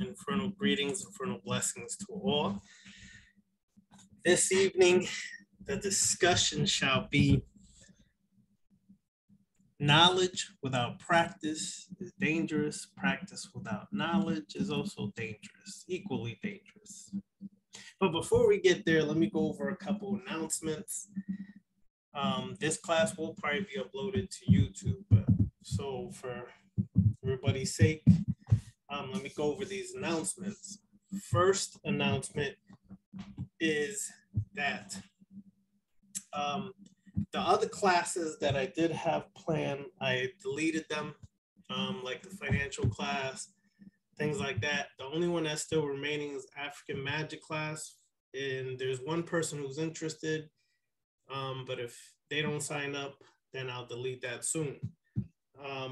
Infernal greetings, infernal blessings to all. This evening, the discussion shall be knowledge without practice is dangerous. Practice without knowledge is also dangerous, equally dangerous. But before we get there, let me go over a couple announcements. This class will probably be uploaded to YouTube. So for everybody's sake, let me go over these announcements. First announcement is that the other classes that I did have planned, I deleted them, like the financial class, things like that. The only one that's still remaining is African Magic class, and there's one person who's interested, but if they don't sign up, then I'll delete that soon.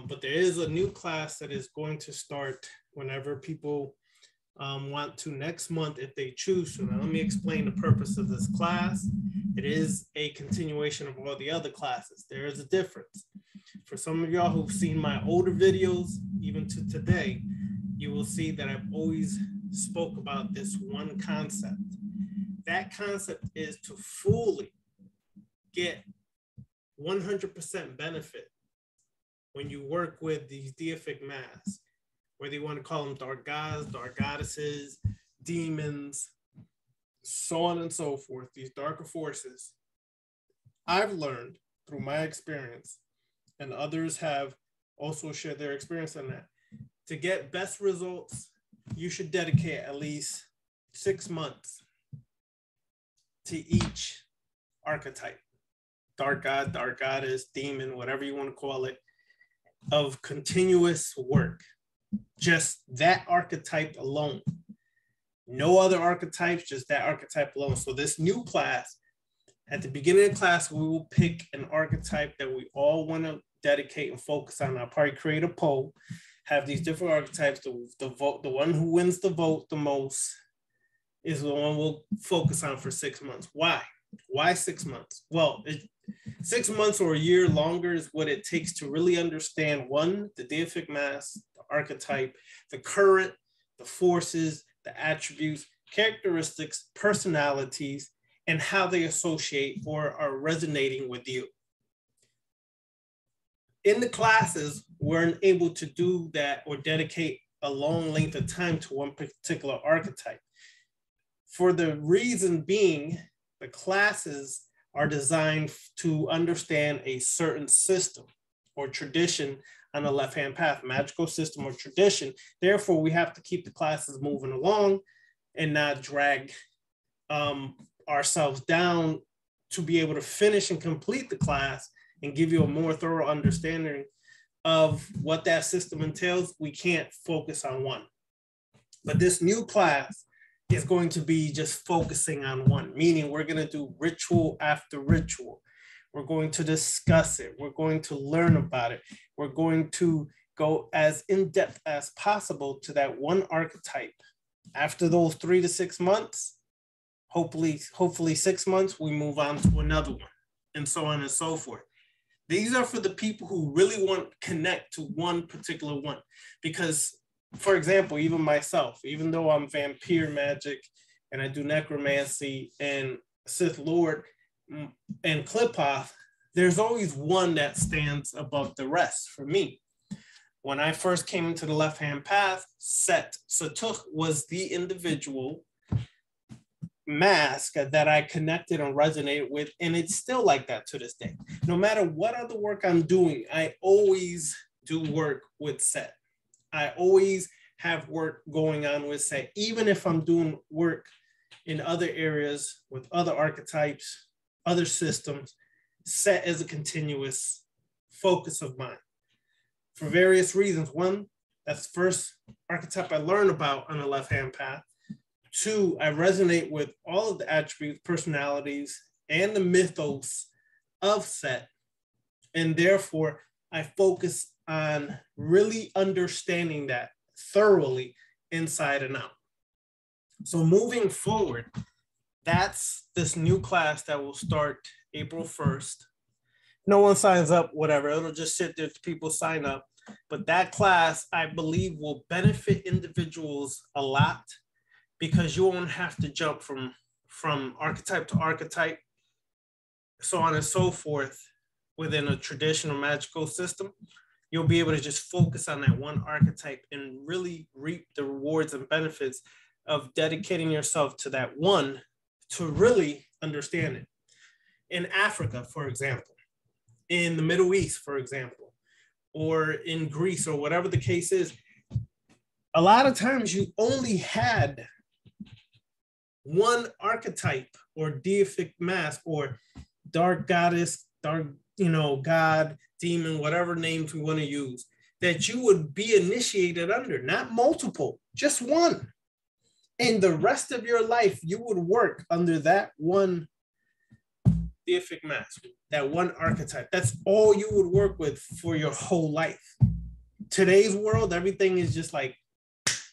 But there is a new class that is going to start whenever people want to next month if they choose to. Now, let me explain the purpose of this class. It is a continuation of all the other classes. There is a difference. For some of y'all who've seen my older videos, even to today, you will see that I've always spoke about this one concept. That concept is to fully get 100% benefit when you work with these deific masks, whether you want to call them dark gods, dark goddesses, demons, so on and so forth, these darker forces. I've learned through my experience, and others have also shared their experience on that, to get best results, you should dedicate at least 6 months to each archetype, dark god, dark goddess, demon, whatever you want to call it, of continuous work. Just that archetype alone. No other archetypes, just that archetype alone. So this new class, at the beginning of class, we will pick an archetype that we all want to dedicate and focus on. I'll probably create a poll, have these different archetypes. The one who wins the vote the most is the one we'll focus on for 6 months. Why? Why 6 months? Well, 6 months or a year longer is what it takes to really understand, one, the deific mass, the archetype, the current, the forces, the attributes, characteristics, personalities, and how they associate or are resonating with you. In the classes, we're able to do that or dedicate a long length of time to one particular archetype. For the reason being, the classes are designed to understand a certain system or tradition on the left-hand path, magical system or tradition. Therefore, we have to keep the classes moving along and not drag ourselves down to be able to finish and complete the class and give you a more thorough understanding of what that system entails. We can't focus on one. But this new class is going to be just focusing on one, meaning we're going to do ritual after ritual. We're going to discuss it. We're going to learn about it. We're going to go as in-depth as possible to that one archetype. After those 3 to 6 months, hopefully 6 months, we move on to another one, and so on and so forth. These are for the people who really want to connect to one particular one, because, for example, even myself, even though I'm vampire magic and I do necromancy and Sith Lord and Klippoth, there's always one that stands above the rest for me. When I first came into the left-hand path, Set Satukh was the individual mask that I connected and resonated with, and it's still like that to this day. No matter what other work I'm doing, I always do work with Set. I always have work going on with Set, even if I'm doing work in other areas with other archetypes, other systems. Set is a continuous focus of mine for various reasons. One, that's the first archetype I learned about on the left-hand path. Two, I resonate with all of the attributes, personalities, and the mythos of Set. And therefore, I focus on really understanding that thoroughly inside and out. So moving forward, that's this new class that will start April 1st. No one signs up, whatever. It'll just sit there, people sign up. but that class, I believe, will benefit individuals a lot because you won't have to jump from archetype to archetype, so on and so forth within a traditional magical system. You'll be able to just focus on that one archetype and really reap the rewards and benefits of dedicating yourself to that one to really understand it. In Africa, for example, in the Middle East, for example, or in Greece, or whatever the case is, a lot of times you only had one archetype or deific mask or dark goddess, dark, god, demon, whatever names we want to use, that you would be initiated under, not multiple, just one. And the rest of your life, you would work under that one deific mask, that one archetype. That's all you would work with for your whole life. Today's world, everything is just like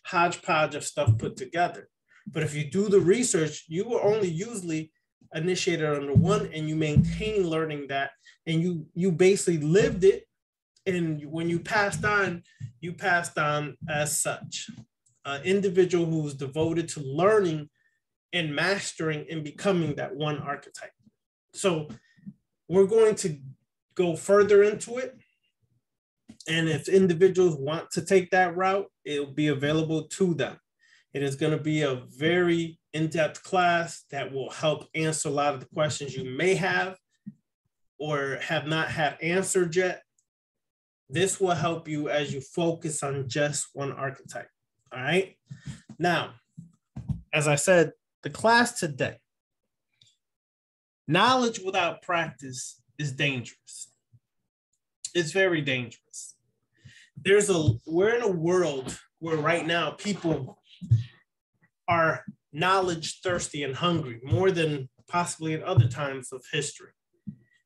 hodgepodge of stuff put together. But if you do the research, you will only usually initiated under one, and you maintain learning that, and you basically lived it, and when you passed on as such. An individual who's devoted to learning and mastering and becoming that one archetype. So we're going to go further into it, and if individuals want to take that route, it'll be available to them. It is going to be a very in-depth class that will help answer a lot of the questions you may have or have not had answered yet. This will help you as you focus on just one archetype. All right. Now, as I said, the class today, knowledge without practice is dangerous. It's very dangerous. We're in a world where right now people are knowledge thirsty and hungry more than possibly at other times of history,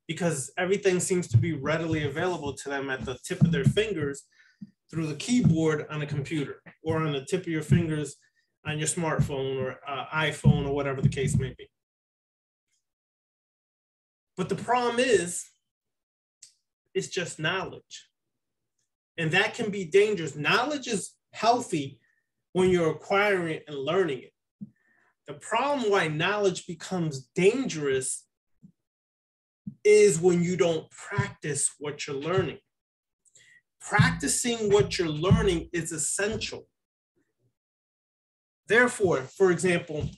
because everything seems to be readily available to them at the tip of their fingers through the keyboard on a computer, or on the tip of your fingers on your smartphone or iPhone, or whatever the case may be. But the problem is, it's just knowledge. And that can be dangerous. Knowledge is healthy when you're acquiring it and learning it. The problem why knowledge becomes dangerous is when you don't practice what you're learning. Practicing what you're learning is essential. Therefore, for example,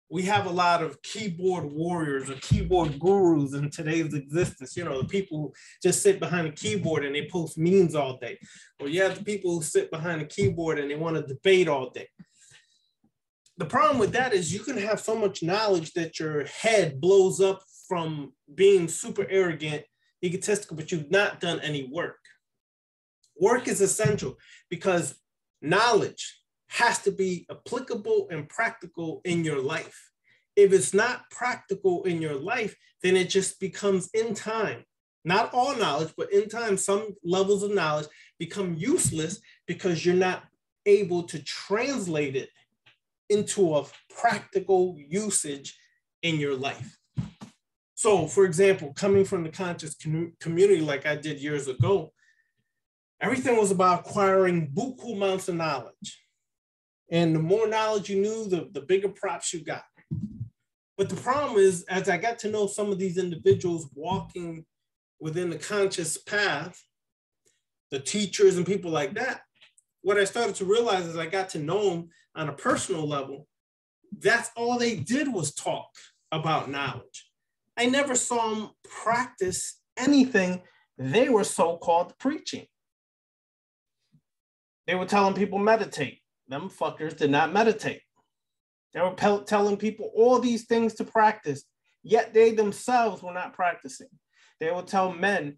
we have a lot of keyboard warriors or keyboard gurus in today's existence. The people who just sit behind a keyboard and they post memes all day. Or you have the people who sit behind a keyboard and they want to debate all day. The problem with that is you can have so much knowledge that your head blows up from being super arrogant, egotistical, but you've not done any work. Work is essential because knowledge has to be applicable and practical in your life. If it's not practical in your life, then it just becomes, in time, not all knowledge, but in time, some levels of knowledge become useless because you're not able to translate it into a practical usage in your life. So, for example, coming from the conscious community like I did years ago, everything was about acquiring buku amounts of knowledge. And the more knowledge you knew, the bigger props you got. But the problem is, as I got to know some of these individuals walking within the conscious path, the teachers and people like that, what I started to realize is I got to know them on a personal level. That's all they did was talk about knowledge. I never saw them practice anything they were so-called preaching. They were telling people meditate. Them fuckers did not meditate. They were telling people all these things to practice, yet they themselves were not practicing. They would tell men,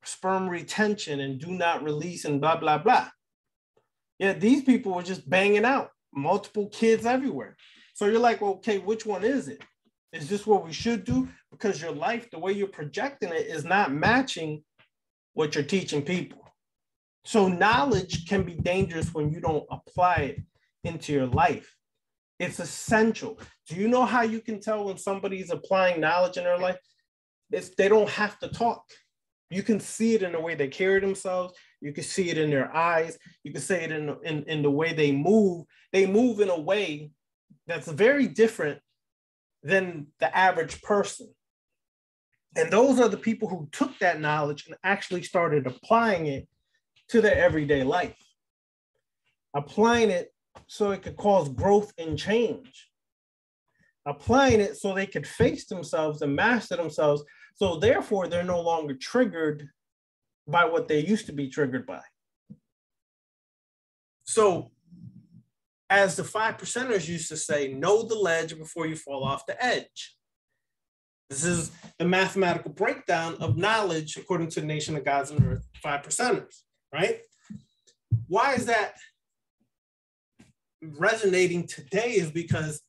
sperm retention and do not release and blah, blah, blah. Yet these people were just banging out, multiple kids everywhere. So you're like, well, okay, which one is it? Is this what we should do? Because your life, the way you're projecting it, is not matching what you're teaching people. So knowledge can be dangerous when you don't apply it into your life. It's essential. Do you know how you can tell when somebody's applying knowledge in their life? They don't have to talk. You can see it in the way they carry themselves. You can see it in their eyes. You can see it in the way they move. They move in a way that's very different than the average person. And those are the people who took that knowledge and actually started applying it to their everyday life. Applying it so it could cause growth and change. Applying it so they could face themselves and master themselves. So therefore, they're no longer triggered by what they used to be triggered by. So as the 5%ers used to say, know the ledge before you fall off the edge. This is the mathematical breakdown of knowledge according to the Nation of Gods and Earth 5%ers, right? Why is that resonating today? Is because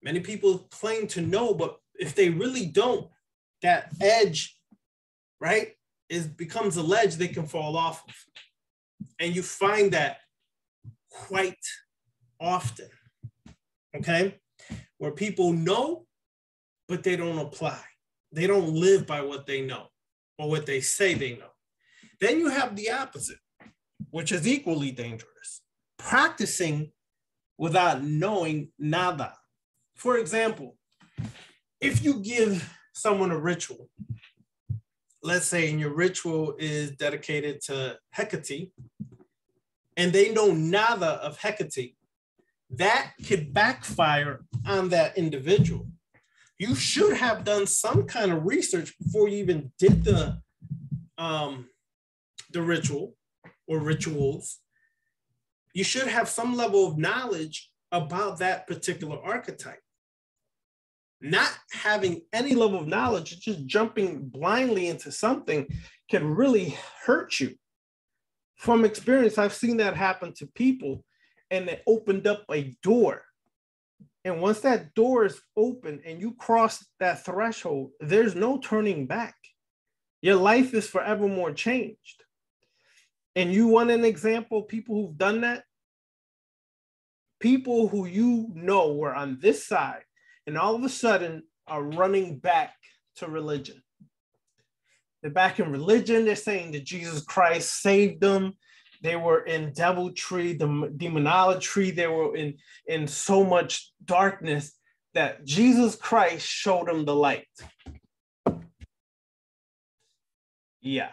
many people claim to know, but if they really don't, that edge, right, becomes a ledge they can fall off of. And you find that quite often, okay? Where people know, but they don't apply. They don't live by what they know or what they say they know. Then you have the opposite, which is equally dangerous. Practicing without knowing nada. For example, if you give someone a ritual, let's say and your ritual is dedicated to Hecate, and they know nada of Hecate, that could backfire on that individual. You should have done some kind of research before you even did the ritual or rituals. You should have some level of knowledge about that particular archetype. Not having any level of knowledge, just jumping blindly into something can really hurt you. From experience, I've seen that happen to people, and it opened up a door. And once that door is open and you cross that threshold, there's no turning back. Your life is forevermore changed. And you want an example of people who've done that? People who you know were on this side and all of a sudden are running back to religion. They're back in religion. They're saying that Jesus Christ saved them. They were in deviltry, demonolatry. They were in so much darkness that Jesus Christ showed them the light. Yeah.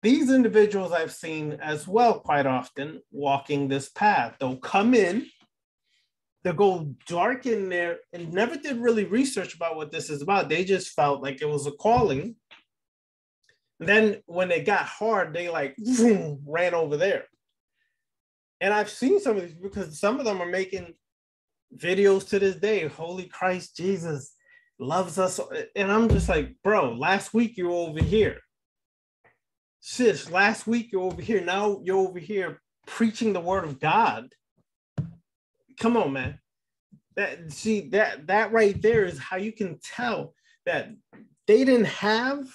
These individuals I've seen as well quite often walking this path. They'll come in, they'll go dark in there and never did really research about what this is about. They just felt like it was a calling. And then when they got hard, they like vroom, ran over there. And I've seen some of these because some of them are making videos to this day. Holy Christ, Jesus loves us. And I'm just like, bro, last week you were over here. Sis, last week you're over here. Now you're over here preaching the word of God. Come on, man. That right there is how you can tell that they didn't have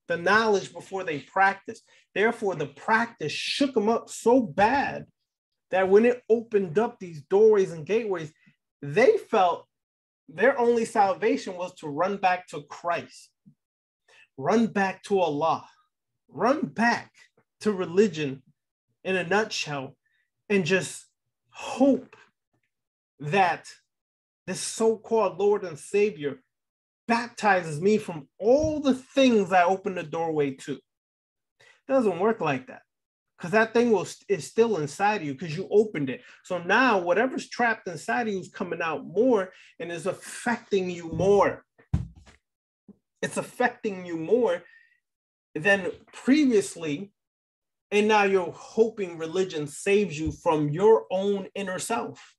the knowledge before they practiced. Therefore, the practice shook them up so bad that when it opened up these doorways and gateways, they felt their only salvation was to run back to Christ, run back to Allah, run back to religion in a nutshell, and just hope that this so-called Lord and Savior baptizes me from all the things I opened the doorway to. It doesn't work like that, because that thing is still inside of you because you opened it. So now whatever's trapped inside of you is coming out more and is affecting you more. It's affecting you more than previously. And now you're hoping religion saves you from your own inner self.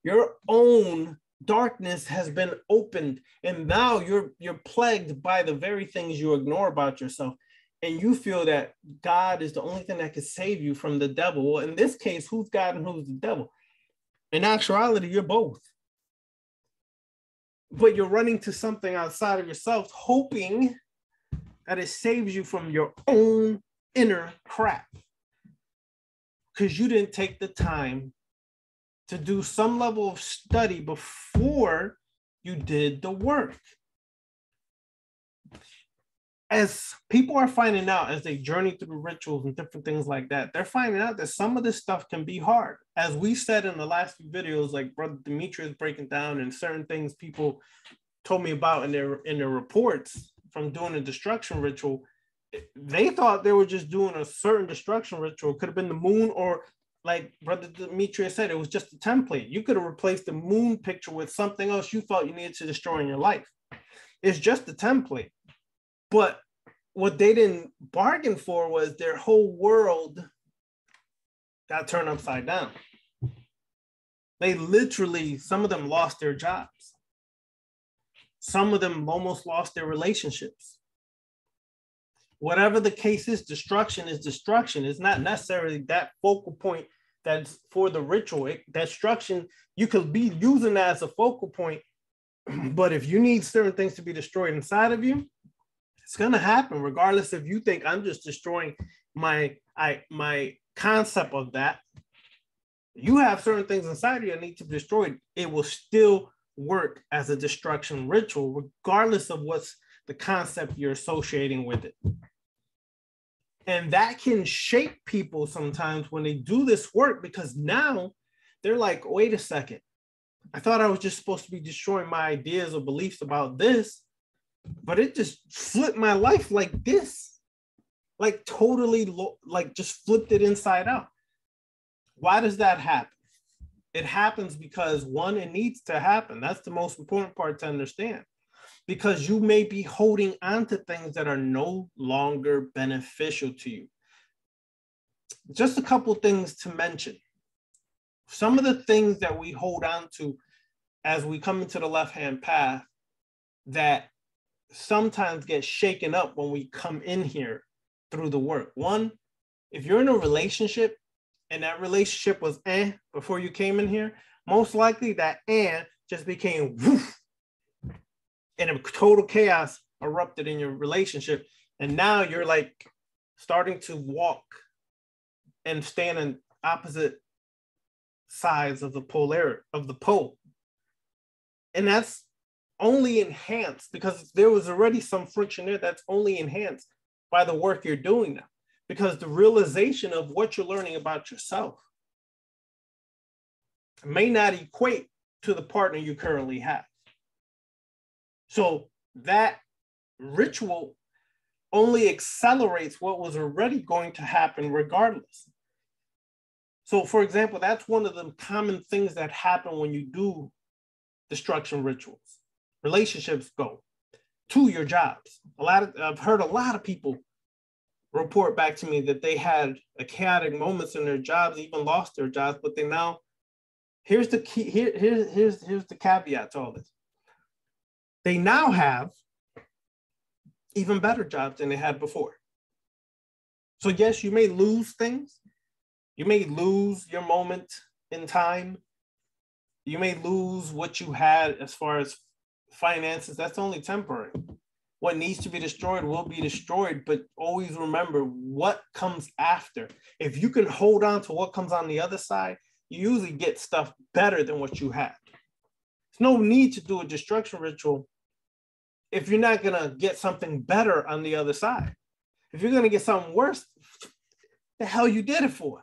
Your own darkness has been opened, and now you're plagued by the very things you ignore about yourself, and you feel that God is the only thing that can save you from the devil. Well, in this case, who's God and who's the devil? In actuality, you're both. But you're running to something outside of yourself, hoping that it saves you from your own inner crap, because you didn't take the time to do some level of study before you did the work. as people are finding out as they journey through rituals and different things like that, they're finding out that some of this stuff can be hard. As we said in the last few videos, like Brother Dimitri is breaking down, and certain things people told me about in their reports from doing a destruction ritual, they thought they were just doing a certain destruction ritual. It could have been the moon, or like Brother Dimitri said, it was just a template. You could have replaced the moon picture with something else you thought you needed to destroy in your life. It's just a template. But what they didn't bargain for was their whole world got turned upside down. They literally, some of them lost their jobs. Some of them almost lost their relationships. Whatever the case is destruction is destruction. It's not necessarily that focal point that's for the ritual. That destruction, you could be using that as a focal point, but if you need certain things to be destroyed inside of you, it's going to happen regardless if you think I'm just destroying my concept of that. You have certain things inside of you that need to be destroyed. It will still work as a destruction ritual, regardless of what's the concept you're associating with it. And that can shape people sometimes when they do this work, because now they're like, wait a second. I thought I was just supposed to be destroying my ideas or beliefs about this, but it just flipped my life like this, like totally, like just flipped it inside out. Why does that happen? It happens because, one, it needs to happen. That's the most important part to understand, because you may be holding on to things that are no longer beneficial to you. Just a couple things to mention. Some of the things that we hold on to as we come into the left-hand path that sometimes get shaken up when we come in here through the work. One, if you're in a relationship and that relationship was before you came in here, most likely that just became woof, and a total chaos erupted in your relationship. And now you're like starting to walk and stand in opposite sides of the pole. And that's only enhanced because there was already some friction there. That's only enhanced by the work you're doing now, because the realization of what you're learning about yourself may not equate to the partner you currently have. So that ritual only accelerates what was already going to happen regardless. So for example, that's one of the common things that happen when you do destruction rituals. Relationships go to your jobs. I've heard a lot of people report back to me that they had chaotic moments in their jobs, even lost their jobs, but they now, here's the key, here's the caveat to all this. They now have even better jobs than they had before. So yes, you may lose things. You may lose your moment in time. You may lose what you had as far as finances. That's only temporary. What needs to be destroyed will be destroyed, but always remember what comes after. If you can hold on to what comes on the other side, you usually get stuff better than what you had. There's no need to do a destruction ritual if you're not going to get something better on the other side. If you're going to get something worse, the hell you did it for?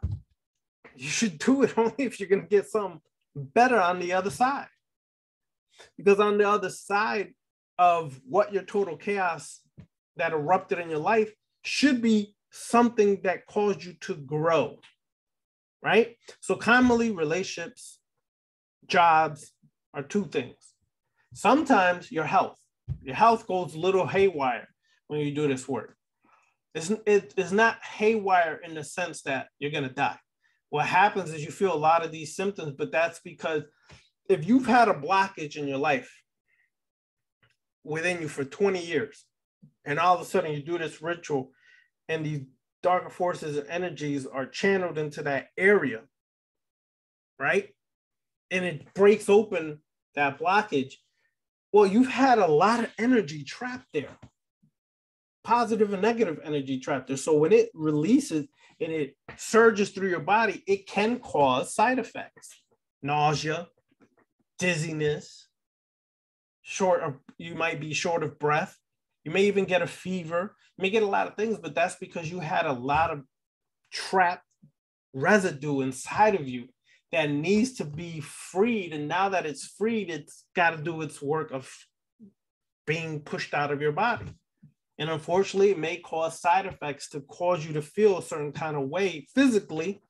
You should do it only if you're going to get something better on the other side. Because on the other side of what your total chaos that erupted in your life should be something that caused you to grow, right? So commonly relationships, jobs are two things. Sometimes your health goes a little haywire when you do this work. It's not haywire in the sense that you're going to die. What happens is you feel a lot of these symptoms, but that's because if you've had a blockage in your life within you for 20 years, and all of a sudden you do this ritual and these darker forces and energies are channeled into that area, right? And it breaks open that blockage. Well, you've had a lot of energy trapped there, positive and negative energy trapped there. So when it releases and it surges through your body, it can cause side effects, nausea, dizziness, you might be short of breath. You may even get a fever. You may get a lot of things, but that's because you had a lot of trapped residue inside of you that needs to be freed. And now that it's freed, it's got to do its work of being pushed out of your body. And unfortunately, it may cause side effects to cause you to feel a certain kind of way physically.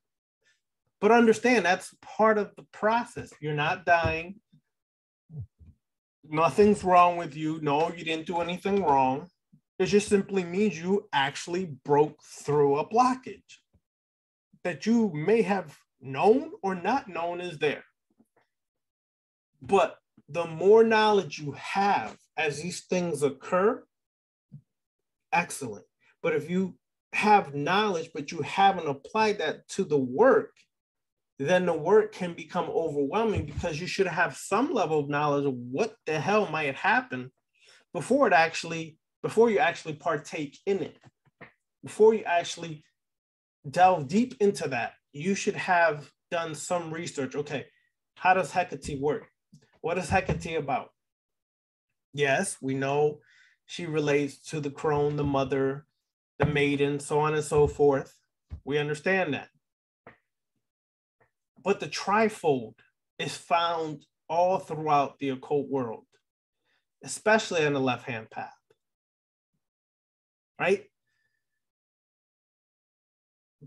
But understand that's part of the process. You're not dying. Nothing's wrong with you. No, you didn't do anything wrong. It just simply means you actually broke through a blockage that you may have known or not known is there. But the more knowledge you have as these things occur, excellent. But if you have knowledge, but you haven't applied that to the work, then the work can become overwhelming because you should have some level of knowledge of what the hell might happen before you actually partake in it. Before you actually delve deep into that, you should have done some research. Okay, how does Hecate work? What is Hecate about? Yes, we know she relates to the crone, the mother, the maiden, so on and so forth. We understand that. But the trifold is found all throughout the occult world, especially on the left-hand path, right?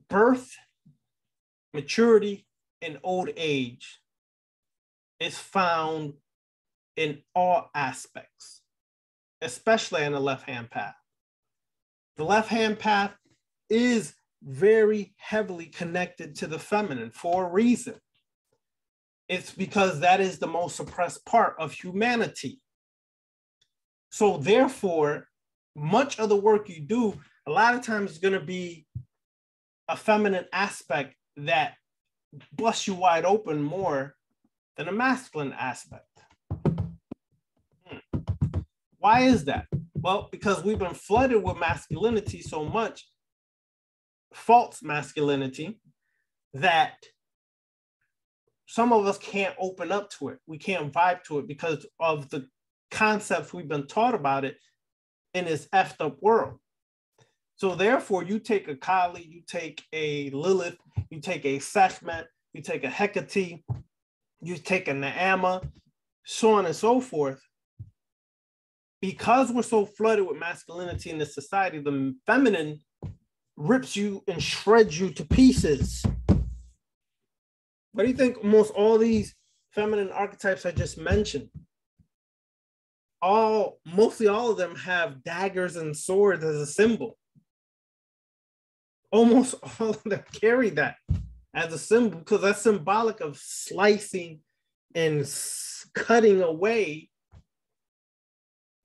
Birth, maturity, and old age is found in all aspects, especially on the left-hand path. The left-hand path is very heavily connected to the feminine for a reason. It's because that is the most suppressed part of humanity. So therefore, much of the work you do, a lot of times is going to be a feminine aspect that busts you wide open more than a masculine aspect. Why is that? Well, because we've been flooded with masculinity so much, false masculinity, that some of us can't open up to it. We can't vibe to it because of the concepts we've been taught about it in this effed up world. So therefore, you take a Kali, you take a Lilith, you take a Sekhmet, you take a Hecate, you take a Naama, so on and so forth. Because we're so flooded with masculinity in this society, the feminine rips you and shreds you to pieces. What do you think almost all these feminine archetypes I just mentioned? Mostly all of them have daggers and swords as a symbol. Almost all of them carry that as a symbol because that's symbolic of slicing and cutting away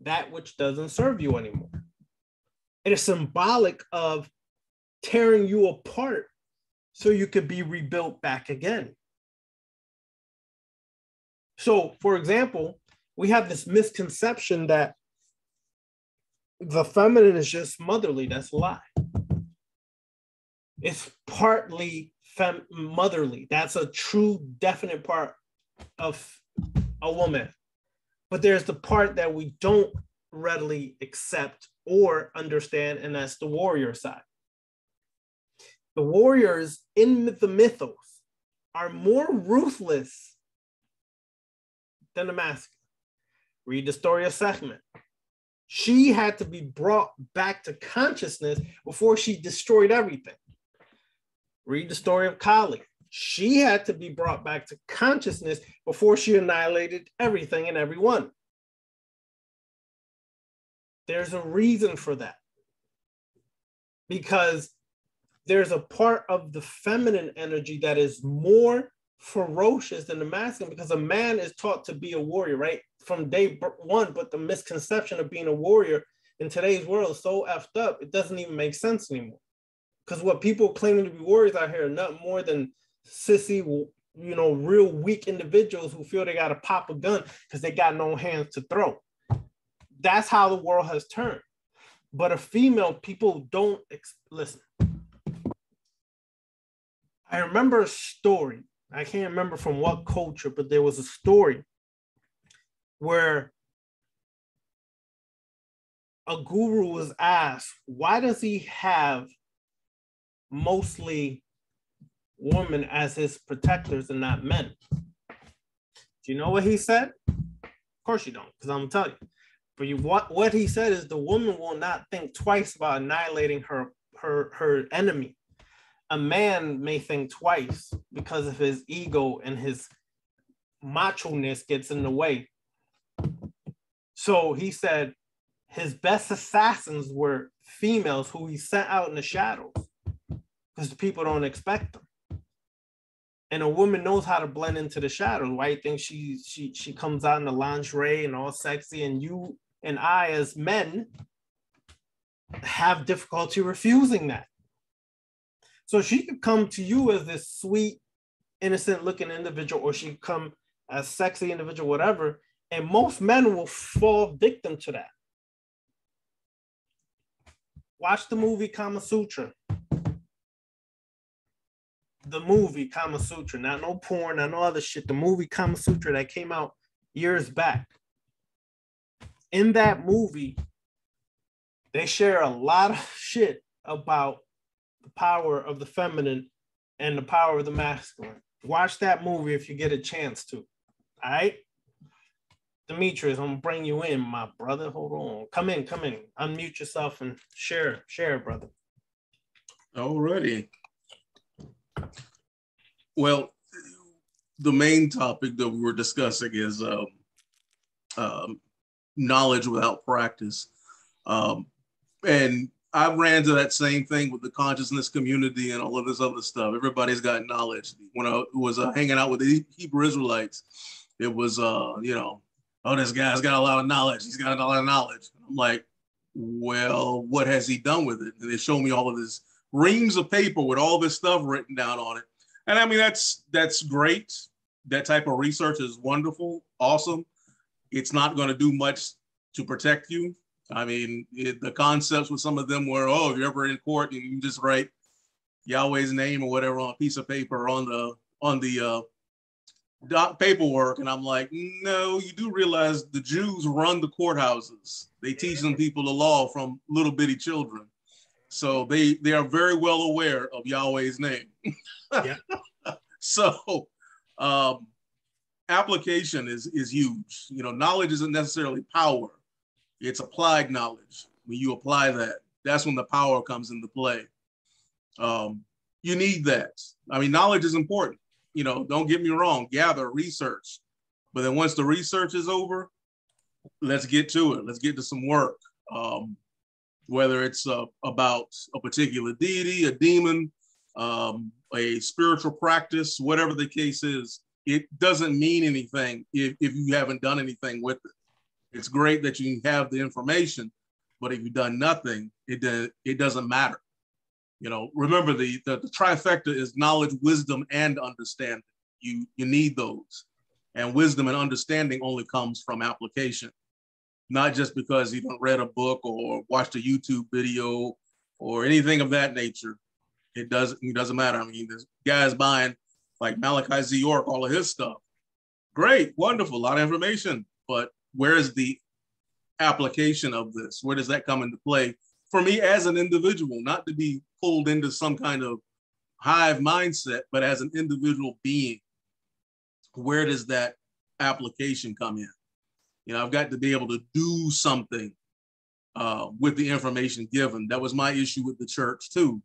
that which doesn't serve you anymore. It is symbolic of tearing you apart so you could be rebuilt back again. So, for example, we have this misconception that the feminine is just motherly. That's a lie. It's partly motherly. That's a true, definite part of a woman. But there's the part that we don't readily accept or understand, and that's the warrior side. The warriors in the mythos are more ruthless than the masculine. Read the story of Sekhmet. She had to be brought back to consciousness before she destroyed everything. Read the story of Kali. She had to be brought back to consciousness before she annihilated everything and everyone. There's a reason for that. Because there's a part of the feminine energy that is more ferocious than the masculine, because a man is taught to be a warrior, right? From day one, but the misconception of being a warrior in today's world is so effed up, it doesn't even make sense anymore. Because what people claiming to be warriors out here are not more than sissy, real weak individuals who feel they got to pop a gun because they got no hands to throw. That's how the world has turned. But a female, people don't listen. I remember a story. I can't remember from what culture, but there was a story where a guru was asked, why does he have mostly women as his protectors and not men? Do you know what he said? Of course you don't, because I'm gonna tell you. But what he said is the woman will not think twice about annihilating her enemy. A man may think twice because of his ego and his macho-ness gets in the way. So he said his best assassins were females who he sent out in the shadows because people don't expect them. And a woman knows how to blend into the shadows. Why you think she comes out in the lingerie and all sexy, and you and I as men have difficulty refusing that. So she could come to you as this sweet, innocent looking individual, or she could come as sexy individual, whatever. And most men will fall victim to that. Watch the movie Kama Sutra. The movie Kama Sutra, not no porn, not no other shit. The movie Kama Sutra that came out years back. In that movie, they share a lot of shit about the power of the feminine and the power of the masculine. Watch that movie if you get a chance to. All right? Demetrius, I'm gonna bring you in, my brother. Hold on. Come in. Unmute yourself and share, brother. Alrighty. Well, the main topic that we were discussing is knowledge without practice. And I ran into that same thing with the consciousness community and all of this other stuff. Everybody's got knowledge. When I was hanging out with the Hebrew Israelites, it was, oh, this guy's got a lot of knowledge. He's got a lot of knowledge. I'm like, well, what has he done with it? And they show me all of this reams of paper with all this stuff written down on it. And I mean, that's great. That type of research is wonderful, awesome. It's not going to do much to protect you. I mean, the concepts with some of them were, oh, if you're ever in court, you can just write Yahweh's name or whatever on a piece of paper on the paperwork. And I'm like, no, you do realize the Jews run the courthouses. They teach them people the law from little bitty children. So they are very well aware of Yahweh's name. Yeah. So application is huge. Knowledge isn't necessarily power. It's applied knowledge. When you apply that, that's when the power comes into play. You need that. I mean, knowledge is important. Don't get me wrong, gather, research. But then once the research is over, let's get to it. Let's get to some work. Whether it's about a particular deity, a demon, a spiritual practice, whatever the case is, it doesn't mean anything if you haven't done anything with it. It's great that you have the information, but if you've done nothing, it doesn't matter. Remember the trifecta is knowledge, wisdom, and understanding. You need those. And wisdom and understanding only comes from application, not just because you don't read a book or watched a YouTube video or anything of that nature. It doesn't matter. I mean, this guy's buying like Malachi Z. York, all of his stuff. Great, wonderful, a lot of information, but where is the application of this? Where does that come into play for me as an individual, not to be pulled into some kind of hive mindset, but as an individual being? Where does that application come in? I've got to be able to do something with the information given. That was my issue with the church too.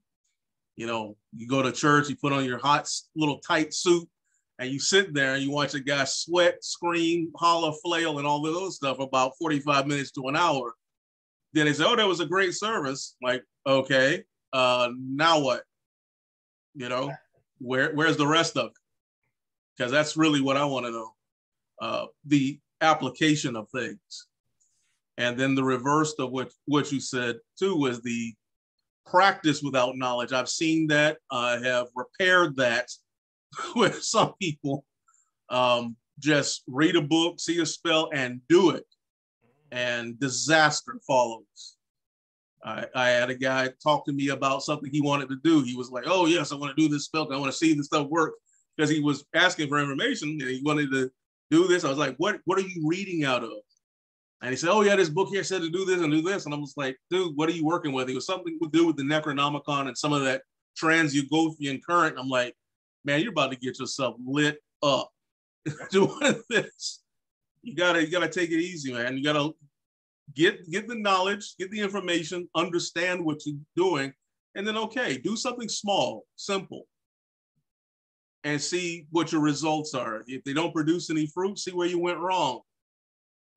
You go to church, you put on your hot little tight suit, and you sit there and you watch a guy sweat, scream, holler, flail, and all of those stuff about 45 minutes to an hour. Then they say, oh, that was a great service. Like, okay, now what? Where's the rest of it? Because that's really what I want to know. The application of things. And then the reverse of what you said too was the practice without knowledge. I've seen that. I have repaired that with some people. Just read a book, see a spell, and do it. And disaster follows. I had a guy talk to me about something he wanted to do. He was like, oh, yes, I want to do this spell. I want to see this stuff work. Because he was asking for information and he wanted to do this. I was like, what are you reading out of? And he said, oh yeah, this book here said to do this and do this. And I was like, dude, what are you working with? It was something to do with the Necronomicon and some of that Trans-Ugothian current. I'm like, man, you're about to get yourself lit up doing this. You gotta take it easy, man. You gotta get the knowledge, get the information, understand what you're doing, and then okay, do something small, simple, and see what your results are. If they don't produce any fruit, see where you went wrong.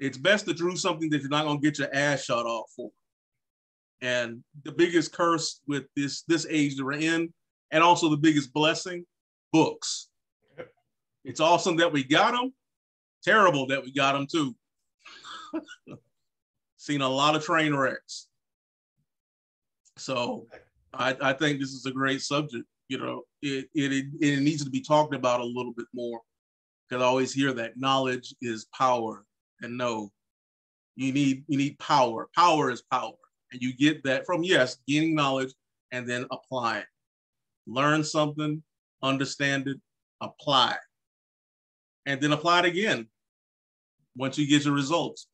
It's best to do something that you're not gonna get your ass shot off for. And the biggest curse with this age that we're in, and also the biggest blessing, books. It's awesome that we got them. Terrible that we got them too. Seen a lot of train wrecks. So I think this is a great subject. You know, it needs to be talked about a little bit more, because I always hear that knowledge is power. And no, you need power. Power is power. And you get that from, yes, gaining knowledge and then applying. Learn something, understand it, apply. And then apply it again once you get your results.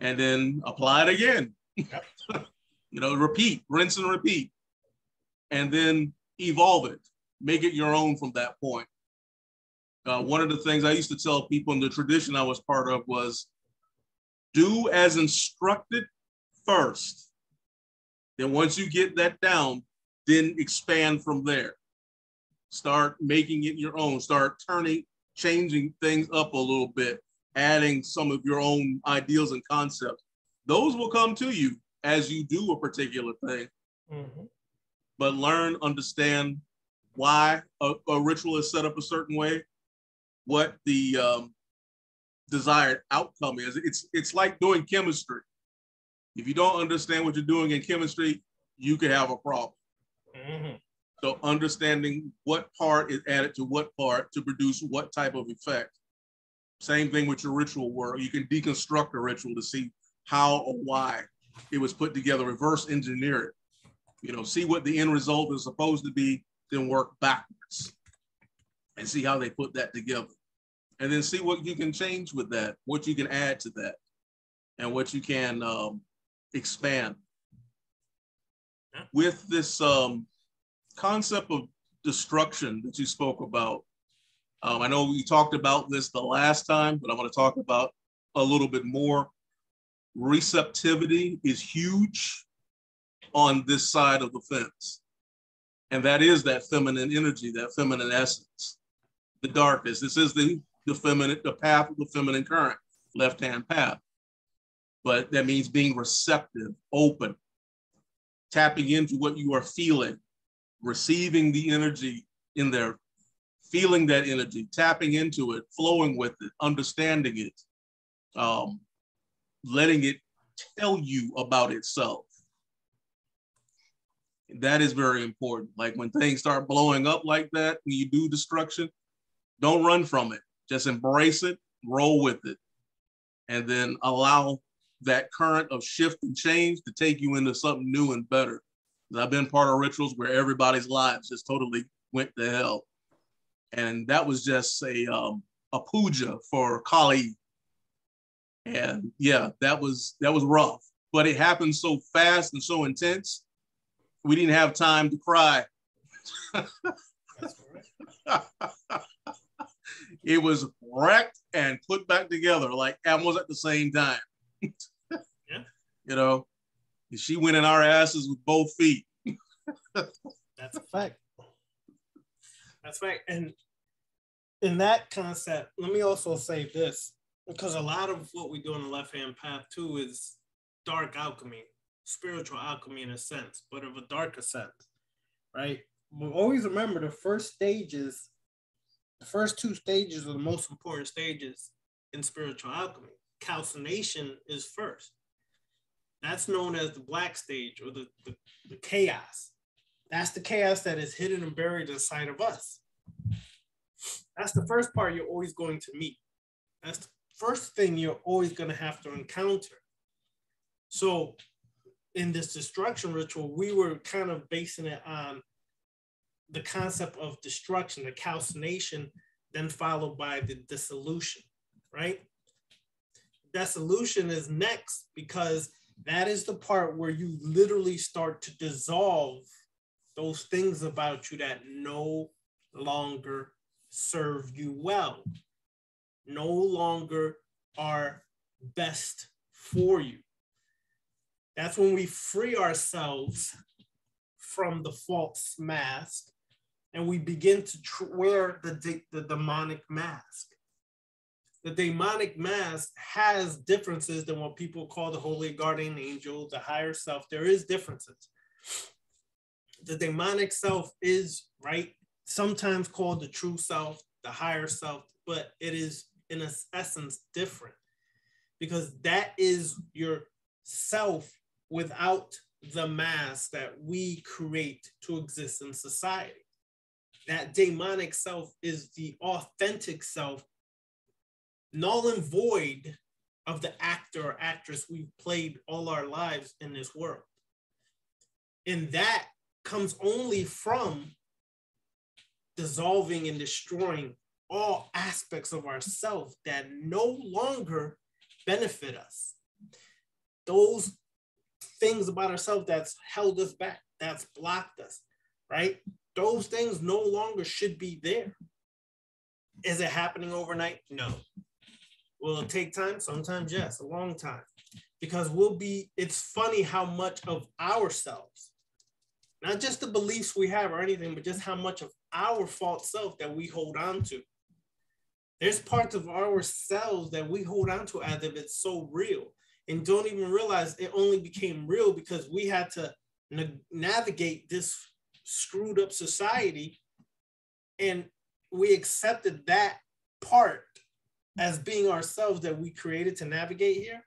And then apply it again. Yep. You know, repeat, rinse and repeat. And then evolve it. Make it your own from that point. One of the things I used to tell people in the tradition I was part of was, do as instructed first. Then once you get that down, then expand from there. Start making it your own. Start changing things up a little bit, adding some of your own ideals and concepts. Those will come to you as you do a particular thing. Mm-hmm. But learn, understand why a ritual is set up a certain way, what the desired outcome is. It's like doing chemistry. If you don't understand what you're doing in chemistry, you could have a problem. Mm-hmm. So understanding what part is added to what part to produce what type of effect. Same thing with your ritual work. You can deconstruct a ritual to see how or why it was put together, reverse engineer it. You know, see what the end result is supposed to be, then work backwards and see how they put that together. And then see what you can change with that, what you can add to that, and what you can expand. With this concept of destruction that you spoke about, I know we talked about this the last time, but I'm going to talk about a little bit more. Receptivity is huge on this side of the fence. And that is that feminine energy, that feminine essence, the darkness. This is the path of the feminine current, left-hand path. But that means being receptive, open, tapping into what you are feeling, receiving the energy in there, feeling that energy, tapping into it, flowing with it, understanding it, letting it tell you about itself. That is very important. Like when things start blowing up like that, when you do destruction, don't run from it. Just embrace it, roll with it, and then allow that current of shift and change to take you into something new and better. I've been part of rituals where everybody's lives just totally went to hell. And that was just a puja for Kali. And yeah, that was rough, but it happened so fast and so intense. We didn't have time to cry. That's correct. It was wrecked and put back together like almost at the same time. Yeah. You know, she went in our asses with both feet. That's a fact. That's right. And in that concept, let me also say this, because a lot of what we do on the left-hand path too is dark alchemy, spiritual alchemy in a sense, but of a darker sense, right? But always remember the first two stages are the most important stages in spiritual alchemy. Calcination is first. That's known as the black stage, or the chaos. That's the chaos that is hidden and buried inside of us. That's the first part you're always going to meet. That's the first thing you're always going to have to encounter. So in this destruction ritual, we were kind of basing it on the concept of destruction, the calcination, then followed by the dissolution, right? that solution is next, because that is the part where you literally start to dissolve those things about you that no longer serve you well, no longer are best for you. That's when we free ourselves from the false mask and we begin to wear the demonic mask. The demonic mask has differences than what people call the holy guardian angel, the higher self. There is differences. The demonic self is, right, sometimes called the true self, the higher self, but it is in its essence different, because that is your self without the mask that we create to exist in society. That demonic self is the authentic self, null and void of the actor or actress we've played all our lives in this world. And that comes only from dissolving and destroying all aspects of ourselves that no longer benefit us. Those things about ourselves that's held us back, that's blocked us, right? Those things no longer should be there. Is it happening overnight? No. Will it take time? Sometimes, yes, a long time. Because it's funny how much of ourselves, not just the beliefs we have or anything, but just how much of our false self that we hold on to. There's parts of ourselves that we hold on to as if it's so real and don't even realize it only became real because we had to navigate this screwed up society, and we accepted that part as being ourselves that we created to navigate here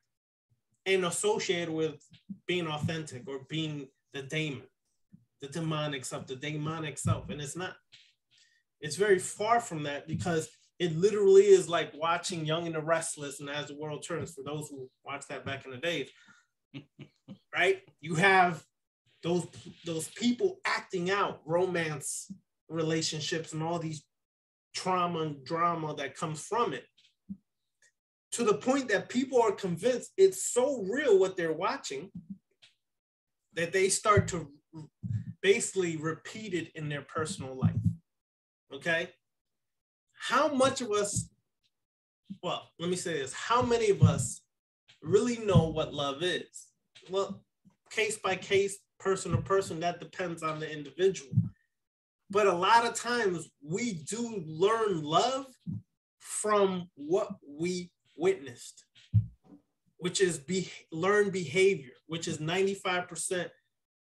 and associated with being authentic or being the demon, the demonic self, the demonic self. And it's not. It's very far from that, because it literally is like watching Young and the Restless and As the World Turns, for those who watched that back in the days, right? You have those people acting out romance relationships and all these trauma and drama that comes from it, to the point that people are convinced it's so real what they're watching that they start to basically repeat it in their personal life. Okay? How much of us, well, let me say this, how many of us really know what love is? Well, case by case, person to person, that depends on the individual. But a lot of times we do learn love from what we witnessed, which is learned behavior, which is 95%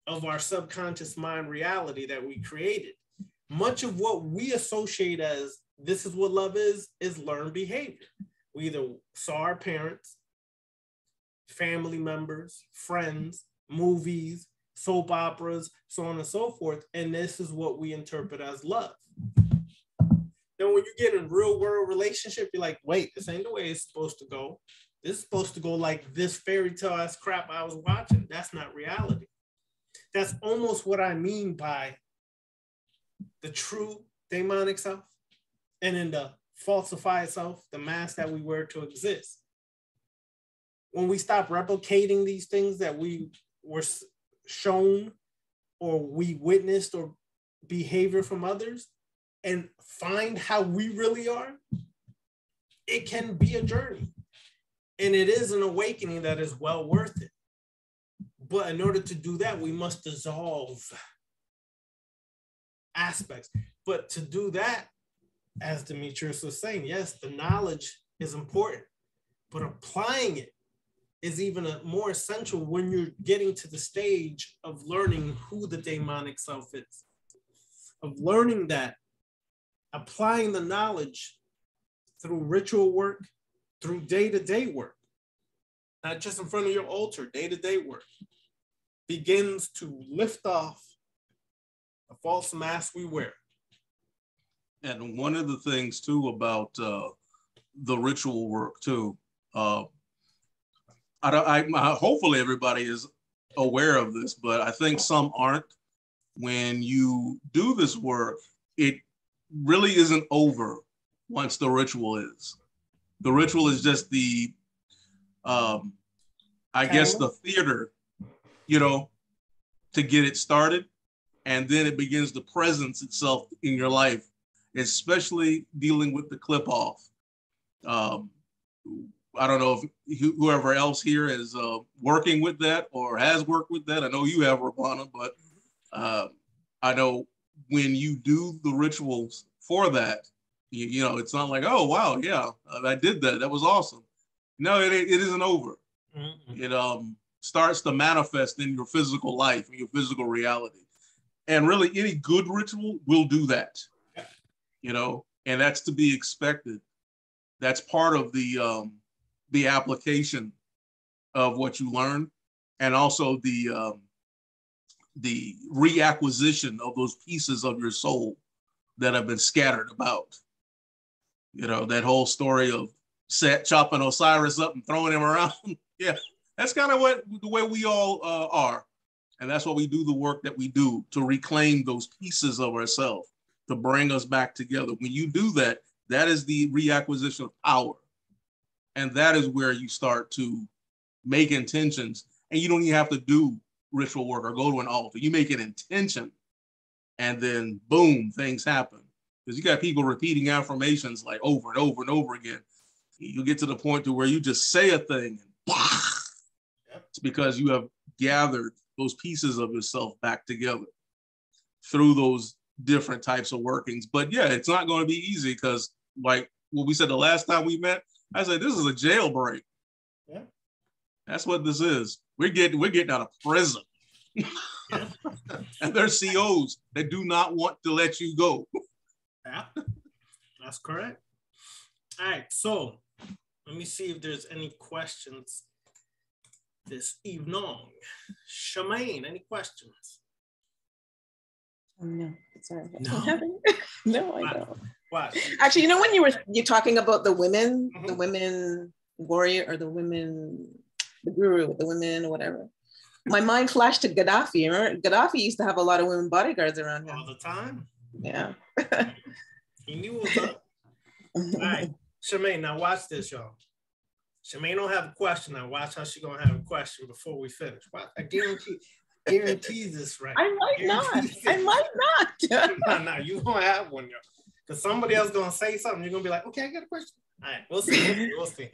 of our subconscious mind reality that we created. Much of what we associate as this is what love is learned behavior. We either saw our parents, family members, friends, movies, soap operas, so on and so forth, and this is what we interpret as love. Then when you get in real world relationship, you're like, wait, this ain't the way it's supposed to go. This is supposed to go like this fairy tale ass crap I was watching. That's not reality. That's almost what I mean by the true demonic self, and in the falsified self, the mask that we wear to exist. When we stop replicating these things that we were shown or we witnessed or behavior from others and find how we really are, it can be a journey. And it is an awakening that is well worth it. But in order to do that, we must dissolve aspects. But to do that, as Demetrius was saying, yes, the knowledge is important, but applying it is even more essential when you're getting to the stage of learning who the demonic self is, of learning that, applying the knowledge through ritual work, through day-to-day work, not just in front of your altar, day-to-day work, begins to lift off the false mask we wear. And one of the things too about the ritual work too, hopefully everybody is aware of this, but I think some aren't. When you do this work, it really isn't over once the ritual is. The ritual is just the I guess the theater, you know, to get it started. And then it begins to presence itself in your life, especially dealing with the clip off. I don't know if whoever else here is working with that or has worked with that. I know you have, Rapana, but I know when you do the rituals for that, you know, it's not like, oh, wow, yeah, I did that. That was awesome. No, it isn't over. Mm-hmm. It starts to manifest in your physical life, in your physical reality. And really any good ritual will do that, you know, and that's to be expected. That's part of the application of what you learn, and also the reacquisition of those pieces of your soul that have been scattered about. You know, that whole story of Set chopping Osiris up and throwing him around. Yeah, that's kind of the way we all are. And that's why we do the work that we do, to reclaim those pieces of ourselves, to bring us back together. When you do that, that is the reacquisition of power. And that is where you start to make intentions. And you don't even have to do ritual work or go to an altar. You make an intention, and then boom, things happen. Because you got people repeating affirmations like over and over and over again. You get to the point to where you just say a thing, and it's because you have gathered those pieces of yourself back together through those different types of workings. But yeah, it's not going to be easy, because like what we said the last time we met, I said, this is a jailbreak. Yeah. That's what this is. We're getting out of prison. Yeah. And there's COs that do not want to let you go. Yeah, that's correct. All right, so let me see if there's any questions this evening. Charmaine, any questions? No, sorry. No, No, I don't. What? Actually, you know, when you're talking about the women, the women warrior, or the women, the guru, the women, or whatever, my mind flashed to Gaddafi. Remember, Gaddafi used to have a lot of women bodyguards around him all the time. Yeah. He knew what was up. All right, Charmaine, now watch this, y'all. Charmaine don't have a question. Now watch how she gonna have a question before we finish. I guarantee this, right? I might not. No, you gonna have one, y'all. Because somebody else gonna say something. You're gonna be like, okay, I got a question. All right, we'll see. We'll see.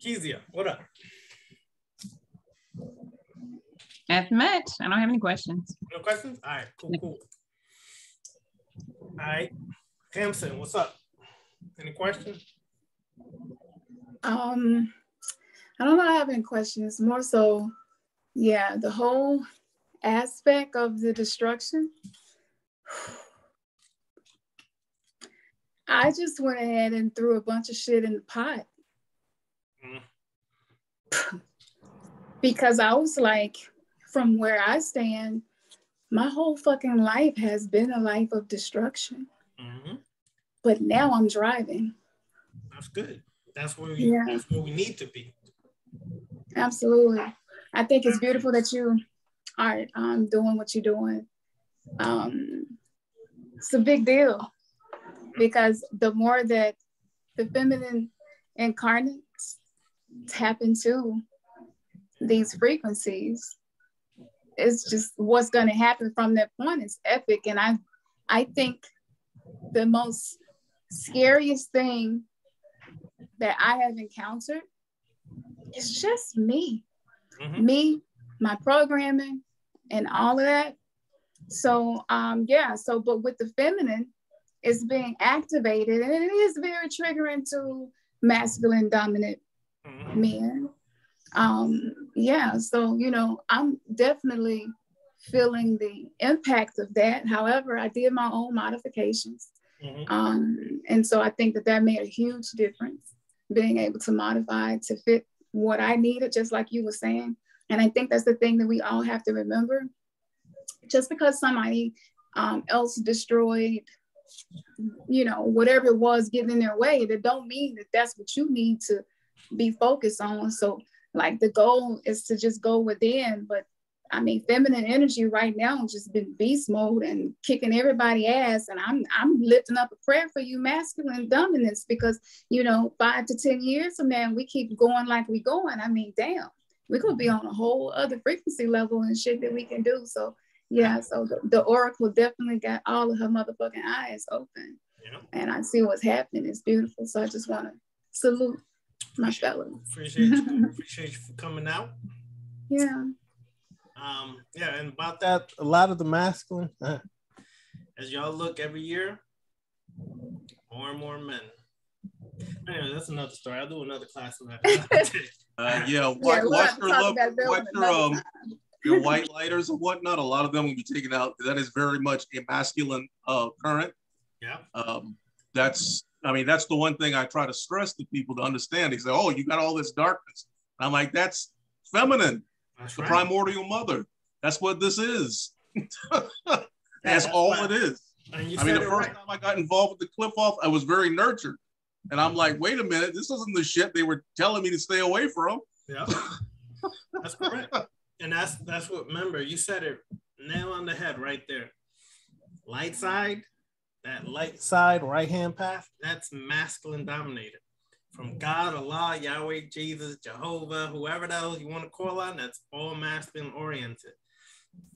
Kezia, what up? Nothing much. I don't have any questions. No questions? All right, cool. All right, Hampson, what's up? Any questions? I don't know. I have any questions. More so, yeah, the whole aspect of the destruction. I just went ahead and threw a bunch of shit in the pot. Because I was like, from where I stand, my whole fucking life has been a life of destruction. But now I'm driving. That's good. That's where we need to be. Absolutely. I think it's beautiful that you are doing what you're doing. It's a big deal, because the more that the feminine incarnates tap into these frequencies, it's just what's going to happen from that point is epic. And I think the most scariest thing that I have encountered is just me, my programming and all of that. So, but with the feminine, it's being activated, and it is very triggering to masculine dominant men. So, you know, I'm definitely feeling the impact of that. However, I did my own modifications. And so I think that made a huge difference, being able to modify to fit what I needed, just like you were saying. And I think that's the thing that we all have to remember. Just because somebody else destroyed, you know, whatever it was getting in their way, that don't mean that that's what you need to be focused on. So like the goal is to just go within, but I mean, feminine energy right now has just been beast mode and kicking everybody ass. And I'm lifting up a prayer for you masculine dominance, because, you know, 5 to 10 years from now, we keep going like we going. I mean, damn, we could be on a whole other frequency level and shit that we can do. So yeah, so the Oracle definitely got all of her motherfucking eyes open. Yeah. And I see what's happening. It's beautiful. So I just want to salute my fellows. Appreciate you. Appreciate you for coming out. Yeah. Yeah, and about that, a lot of the masculine, as y'all look every year, more and more men. Anyway, that's another story. I'll do another class on that. Your white lighters and whatnot. A lot of them will be taken out. That is very much a masculine current. Yeah. That's the one thing I try to stress to people to understand. They say, "Oh, you got all this darkness." And I'm like, that's feminine. That's the primordial mother. That's what this is. that's all it is. I mean, the first time I got involved with the clip off, I was very nurtured. And I'm like, wait a minute, this isn't the shit they were telling me to stay away from. Yeah. That's correct. And that's what, remember, you said it nail on the head right there. Light side, that light side, right-hand path, that's masculine dominated. From God, Allah, Yahweh, Jesus, Jehovah, whoever the hell you want to call on, that's all masculine oriented.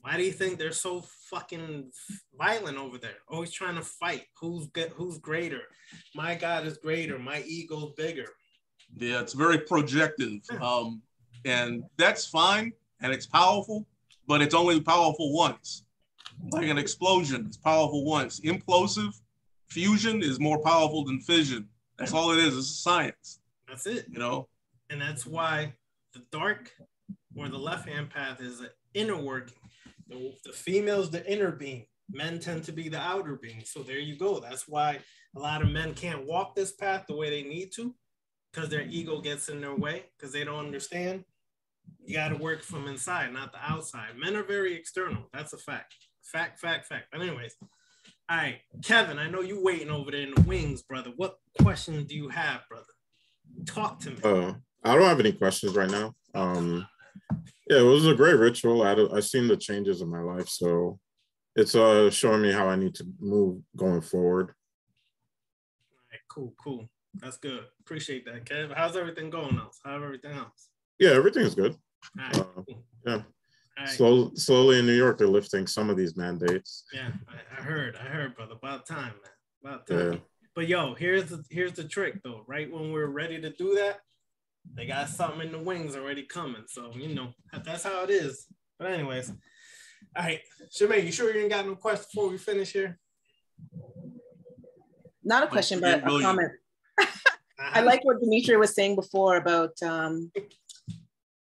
Why do you think they're so fucking violent over there? Always trying to fight. Who's greater? My God is greater. My ego's bigger. Yeah, it's very projective. And that's fine. And it's powerful, but it's only powerful once. Like an explosion, it's powerful once. Implosive fusion is more powerful than fission. That's all it is. It's a science. That's it. You know? And that's why the dark or the left-hand path is an inner working. The female's the inner being. Men tend to be the outer being. So there you go. That's why a lot of men can't walk this path the way they need to, because their ego gets in their way, because they don't understand. You got to work from inside, not the outside. Men are very external. That's a fact. Fact. But anyways, all right, Kevin, I know you waiting over there in the wings, brother. What questions do you have, brother? Talk to me. I don't have any questions right now. Yeah, it was a great ritual. I've seen the changes in my life, so it's showing me how I need to move going forward. All right, cool. That's good. Appreciate that, Kev. How's everything going else? How's everything else? Yeah, everything's good. All right, cool. Yeah. Right. Slowly in New York, they're lifting some of these mandates. Yeah, I heard, brother. About time, man. About time. Yeah. But yo, here's the trick, though. Right when we're ready to do that, they got something in the wings already coming. So you know that's how it is. But anyways, all right, Shemaine, you sure you ain't got no questions before we finish here? Not a question, but a comment. I like what Demetria was saying before about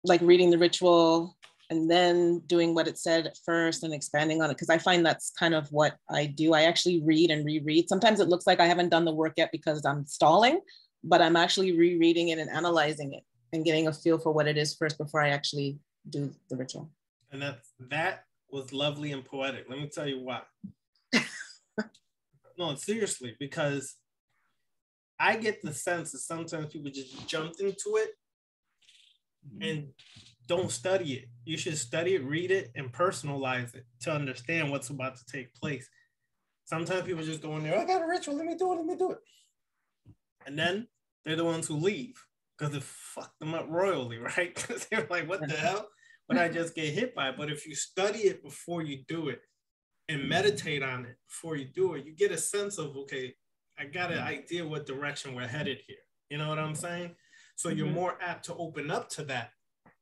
like reading the ritual and then doing what it said at first and expanding on it, because I find that's kind of what I do. I actually read and reread. Sometimes it looks like I haven't done the work yet because I'm stalling, but I'm actually rereading it and analyzing it and getting a feel for what it is first before I actually do the ritual. And that was lovely and poetic. Let me tell you why. No, seriously, because I get the sense that sometimes people just jumped into it and don't study it. You should study it, read it, and personalize it to understand what's about to take place. Sometimes people just go in there, I got a ritual, let me do it. And then they're the ones who leave because it fucked them up royally, right? Because they're like, what the hell? But I just get hit by it. But if you study it before you do it and meditate on it before you do it, you get a sense of, okay, I got an idea what direction we're headed here. You know what I'm saying? So you're more apt to open up to that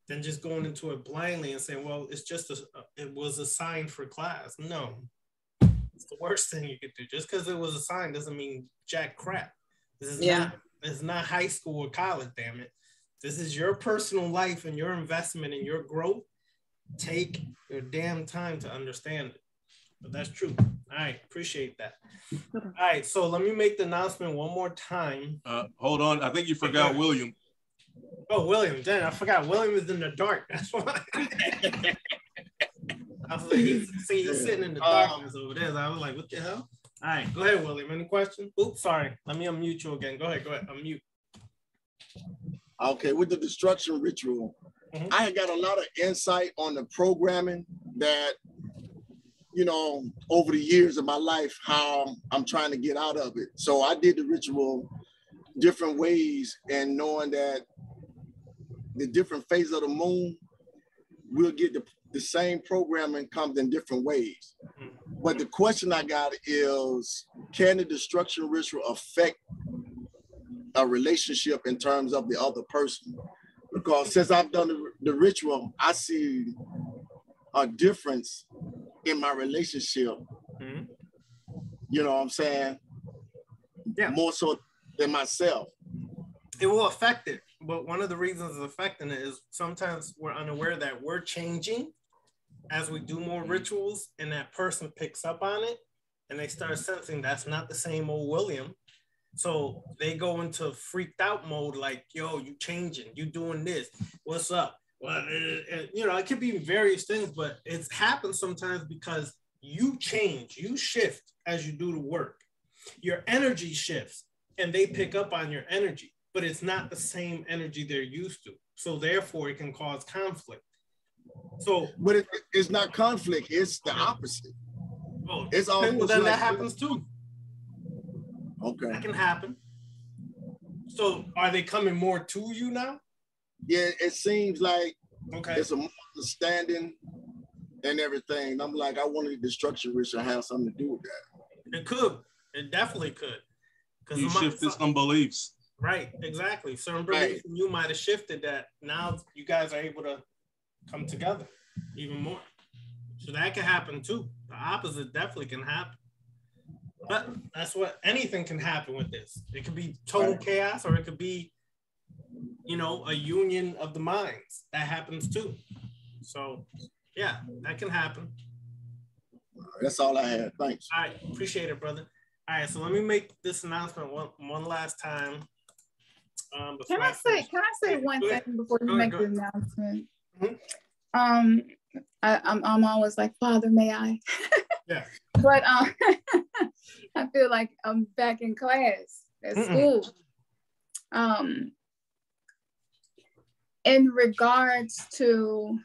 than just going into it blindly and saying, well, it's just, it was assigned for class. No, it's the worst thing you could do. Just because it was assigned doesn't mean jack crap. This is not high school or college, damn it. This is your personal life and your investment and your growth. Take your damn time to understand it. But that's true. All right, appreciate that. All right, so let me make the announcement one more time. Hold on, I think you forgot William. Oh, William, damn, I forgot. William is in the dark. That's why. I was like, he's sitting in the darkness over there. So I was like, what the hell? All right, go ahead, William. Any questions? Oops, sorry. Let me unmute you again. Go ahead. Unmute. Okay, with the destruction ritual, I got a lot of insight on the programming that, you know, over the years of my life, how I'm trying to get out of it. So I did the ritual different ways, and knowing that the different phases of the moon, we'll get the same programming comes in different ways. But the question I got is, can the destruction ritual affect a relationship in terms of the other person? Because since I've done the ritual, I see a difference in my relationship. You know what I'm saying? Yeah. More so than myself. It will affect it. But one of the reasons it's affecting it is sometimes we're unaware that we're changing as we do more rituals, and that person picks up on it and they start sensing that's not the same old William. So they go into freaked out mode, like, yo, you changing, you doing this, what's up? Well, you know, it could be various things, but it happens sometimes because you change, you shift as you do the work. Your energy shifts and they pick up on your energy, but it's not the same energy they're used to. So therefore it can cause conflict. So, but it's not conflict, it's the opposite. Oh, it's almost well, then like, that happens too. Okay. That can happen. So are they coming more to you now? Yeah, it seems like okay. It's a more understanding and everything. I'm like, I wanted the destruction ritual to have something to do with that. It could. It definitely could. You shifted some beliefs. Right, exactly. Certain beliefs you might have shifted that now you guys are able to come together even more. So that can happen too. The opposite definitely can happen. But that's what anything can happen with this. It could be total chaos, or it could be, you know, a union of the minds. That happens too. So yeah, that can happen. That's all I had. Thanks. All right, appreciate it, brother. All right, so let me make this announcement one last time. Can I say one thing before you make the announcement? Mm-hmm. I'm always like, Father, may I? Yeah. But I feel like I'm back in class at school. In regards to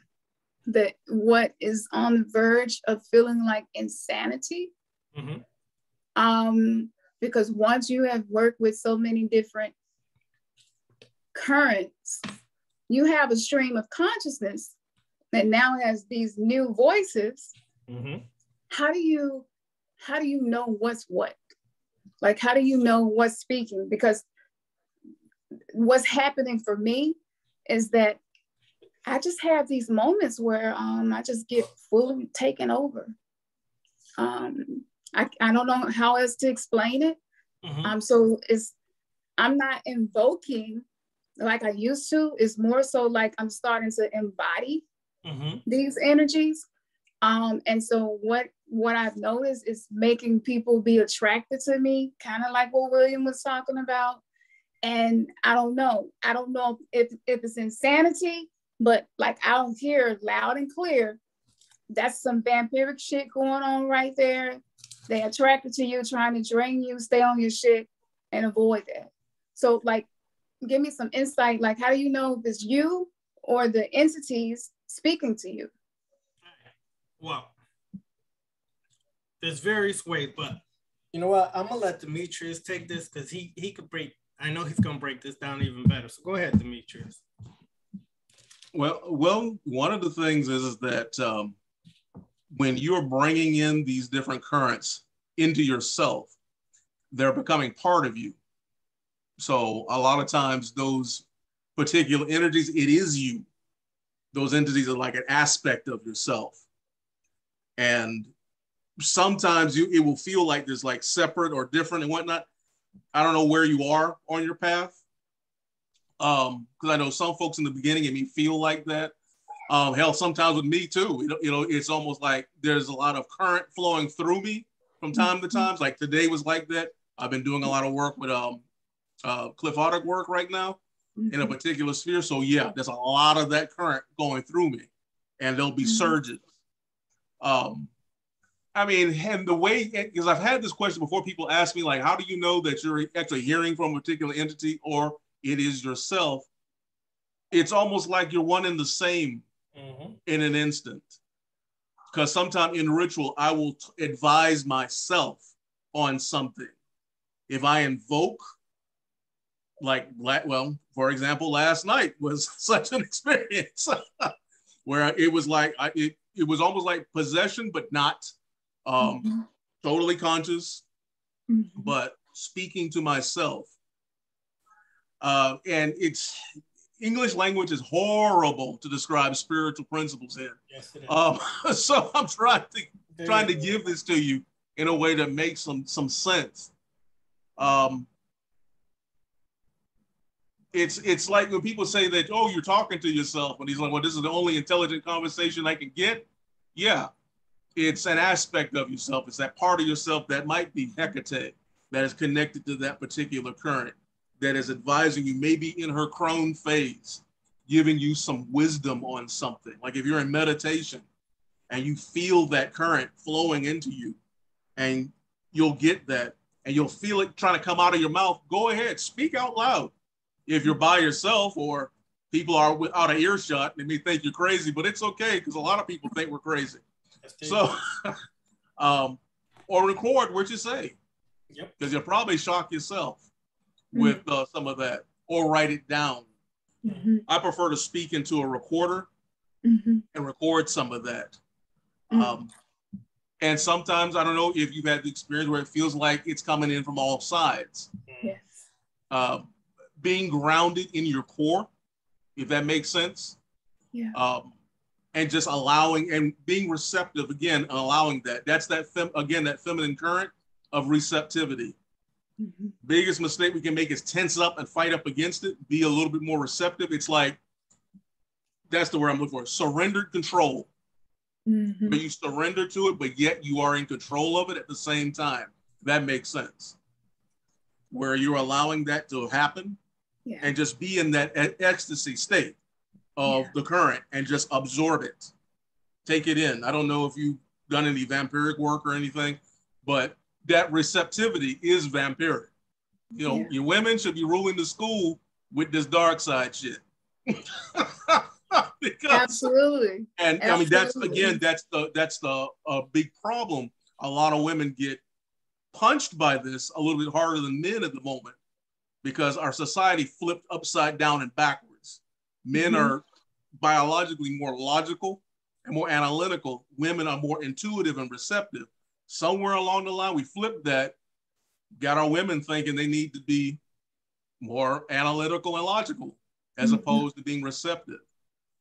what is on the verge of feeling like insanity, because once you have worked with so many different currents, you have a stream of consciousness that now has these new voices. How do you know what's what? Like, how do you know what's speaking? Because what's happening for me is that I just have these moments where I just get fully taken over. I don't know how else to explain it. So I'm not invoking like I used to. It's more so like I'm starting to embody these energies. And so what I've noticed is making people be attracted to me, kind of like what William was talking about. And I don't know if it's insanity, but like I'll hear loud and clear, that's some vampiric shit going on right there. They attracted to you, trying to drain you, stay on your shit and avoid that. So like, give me some insight. Like, how do you know if it's you or the entities speaking to you? Well, there's various ways, but you know what? I'm gonna let Demetrius take this because he could break. I know he's gonna break this down even better. So go ahead, Demetrius. Well, one of the things is that when you're bringing in these different currents into yourself, they're becoming part of you. So a lot of times those particular energies, it is you. Those entities are like an aspect of yourself. And sometimes it will feel like there's like separate or different and whatnot. I don't know where you are on your path. Because I know some folks in the beginning, it may feel like that. Hell, sometimes with me too, it's almost like there's a lot of current flowing through me from time to time. Like today was like that. I've been doing a lot of work with cliphotic work right now in a particular sphere. So yeah, there's a lot of that current going through me, and there'll be surges. I mean, and the way, because I've had this question before, people ask me like, how do you know that you're actually hearing from a particular entity or it is yourself? it's almost like you're one and the same in an instant. Because sometimes in ritual, I will advise myself on something. If I invoke, well, for example, last night was such an experience where it was like, it was almost like possession, but not totally conscious, but speaking to myself. And English language is horrible to describe spiritual principles in. Yes, it is. So I'm trying to give this to you in a way that makes some sense. It's like when people say that, oh, you're talking to yourself, and he's like, well, this is the only intelligent conversation I can get. Yeah, it's an aspect of yourself. It's that part of yourself that might be Hecate, that is connected to that particular current, that is advising you, maybe in her crone phase, giving you some wisdom on something. Like if you're in meditation and you feel that current flowing into you, and you'll get that, and you'll feel it trying to come out of your mouth, go ahead, speak out loud. If you're by yourself or people are out of earshot, they may think you're crazy, but it's okay because a lot of people think we're crazy. So, or record what you say, because you'll probably shock yourself with some of that, or write it down. I prefer to speak into a recorder and record some of that. And sometimes, I don't know if you've had the experience where it feels like it's coming in from all sides. Yes. Being grounded in your core, if that makes sense. Yeah. And just allowing and being receptive again, and allowing that. That's that feminine current of receptivity. Biggest mistake we can make is tense up and fight up against it. Be a little bit more receptive. It's like, that's the word I'm looking for. Surrendered control. But you surrender to it, but yet you are in control of it at the same time. That makes sense. Where you're allowing that to happen and just be in that ecstasy state of the current and just absorb it. Take it in. I don't know if you've done any vampiric work or anything, but that receptivity is vampiric. You know, your women should be ruling the school with this dark side shit. Absolutely. And I mean, that's the big problem. A lot of women get punched by this a little bit harder than men at the moment, because our society flipped upside down and backwards. Men are biologically more logical and more analytical. Women are more intuitive and receptive. Somewhere along the line, we flipped that, got our women thinking they need to be more analytical and logical as opposed to being receptive.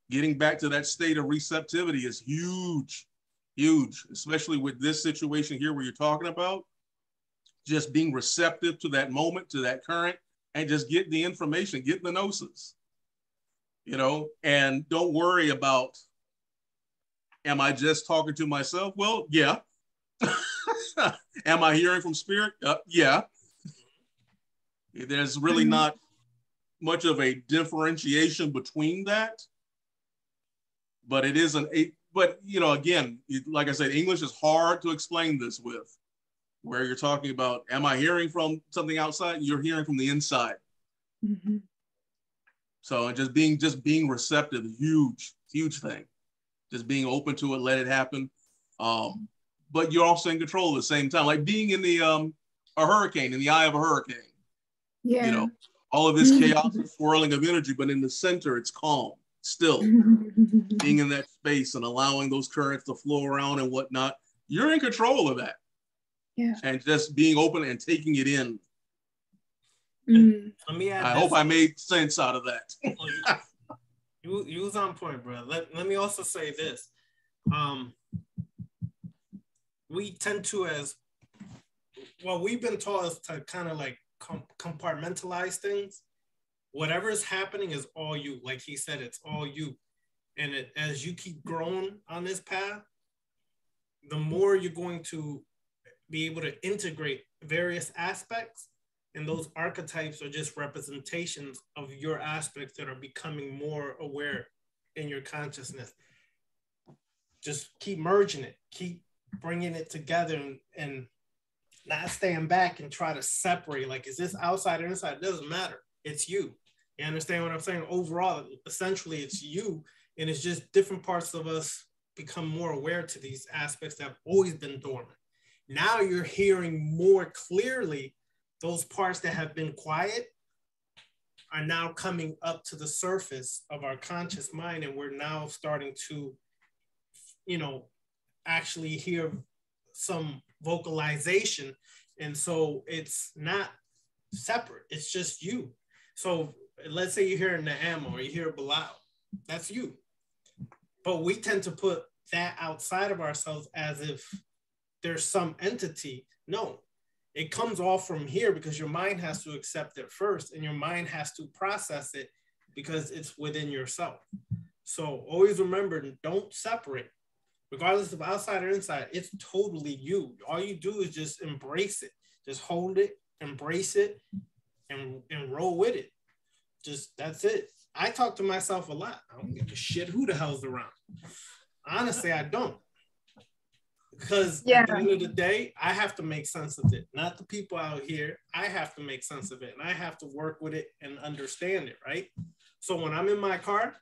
Getting back to that state of receptivity is huge, huge, especially with this situation here where you're talking about. Just being receptive to that moment, to that current, and just get the information, get the gnosis, you know, and don't worry about, am I just talking to myself? Well, yeah. Am I hearing from spirit? Yeah. There's really not much of a differentiation between that, but it isn't but you know, again, like I said, English is hard to explain this with, where you're talking about, am I hearing from something outside? You're hearing from the inside. So just being receptive, huge thing. Just being open to it, let it happen. But you're also in control at the same time, like being in the a hurricane, in the eye of a hurricane. Yeah. You know, all of this chaos and swirling of energy, but in the center, it's calm, still. Being in that space and allowing those currents to flow around and whatnot, you're in control of that. Yeah. And just being open and taking it in. Let me add I hope I made sense out of that. You was on point, bro. Let me also say this. We tend to, we've been taught to kind of like compartmentalize things. Whatever is happening is all you. Like he said, it's all you. And as you keep growing on this path, the more you're going to be able to integrate various aspects, and those archetypes are just representations of your aspects that are becoming more aware in your consciousness. Just keep merging it, keep bringing it together, and not stand back and try to separate, like, is this outside or inside? It doesn't matter. It's you. You understand what I'm saying? Overall, essentially, it's you, and it's just different parts of us become more aware to these aspects that have always been dormant. Now you're hearing more clearly those parts that have been quiet are now coming up to the surface of our conscious mind, and we're now starting to, actually hear some vocalization. And so it's not separate, it's just you. So let's say you hear Naam or you hear Bilal, that's you. But we tend to put that outside of ourselves as if there's some entity. No, it comes all from here because your mind has to accept it first, and your mind has to process it because it's within yourself. So always remember, don't separate. Regardless of outside or inside, it's totally you. All you do is just embrace it. Just hold it, embrace it, and roll with it. Just, that's it. I talk to myself a lot. I don't give a shit who the hell's around. Honestly, I don't. Because at the end of the day, I have to make sense of it. Not the people out here. I have to make sense of it. And I have to work with it and understand it, right? So when I'm in my car,